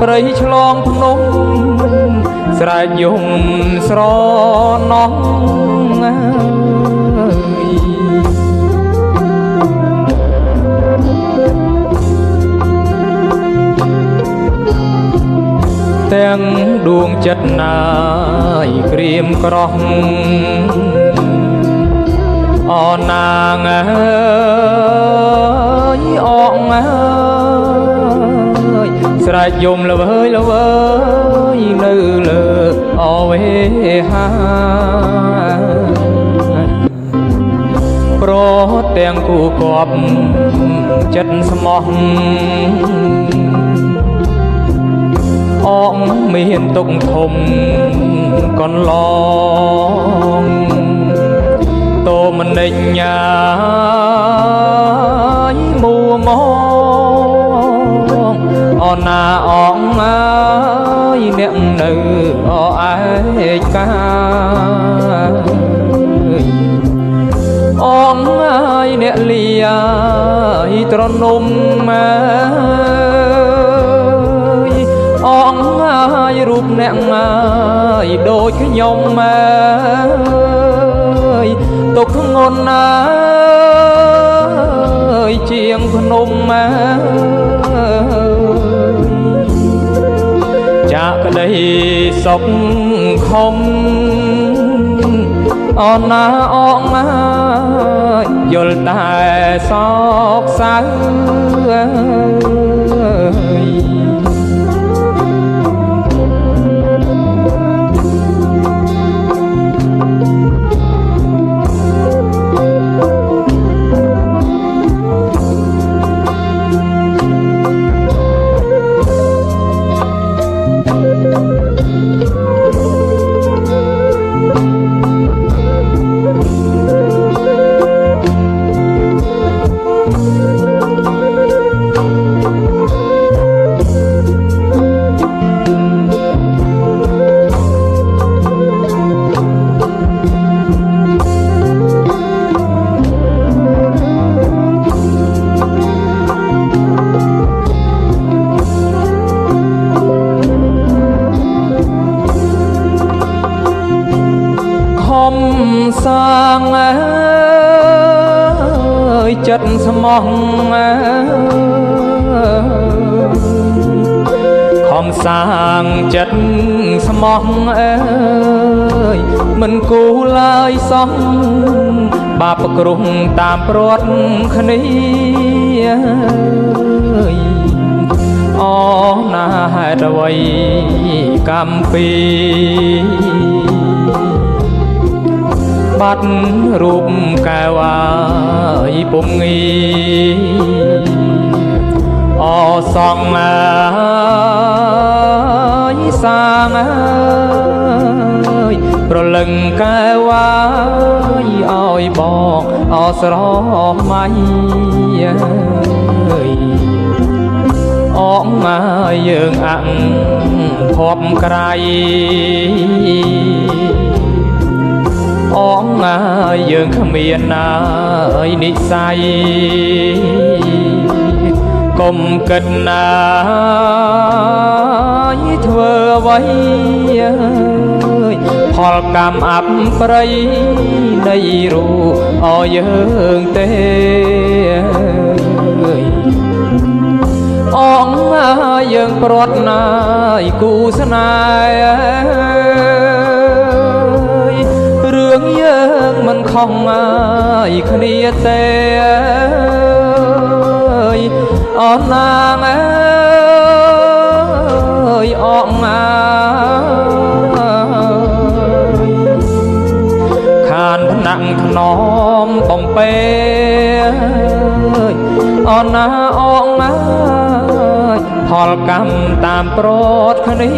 ព្រៃឆ្លងភ្នំស្រែកយំស្រណោះទាំងដួងចិត្តណាយក្រៀមក្រោះអណាងអើយអងអើយស្រែកយំល្វើយល្វើយនៅលើអវេហាប្រទាំងគូគប់ចិត្តស្មោះអងមានទុកធំកន្លងតោមនិញ្ញាយមួមកអណាអងអើយអ្នកនៅអឯកាអងអើយអ្នកលីយត្រនំអងអើយរូបអ្នកអើយដូចខ្ញុំទុកធ្ងន់ណាយជាងភ្នំចាក់ក្ដីសុខខំអណាអងអើយយល់តែសោកសៅសាងអើយចិត្តស្មោះខំសាងចិត្តស្មោះអើយមិនគូឡើយសោះបាបគ្រោះតាមព្រាត់គ្នាអណាហេតុអ្វីកម្មពីបាត់រូបកែវអាយពុំងីអសងអាយសាងអើយប្រលឹងកែវអាយឲ្យបងអស្រមៃអងអាយយើងអាក់ភពក្រៃអងអើយយើងគ្មានណាយនិស័យកុំគិតណាយធ្វើអ្វីផលកម្មអប្រិយនៃរូបឲ្យយើងទេអងអើយយើងព្រាត់ណាយគូស្នេហ៍រឿងយើងមិនខុសហើយគ្នាទេអរណាងអើយអងអើយខានថ្នាក់ថ្នមបំពេអរណាអងអើយផលកម្មតាមប្រត់គ្នា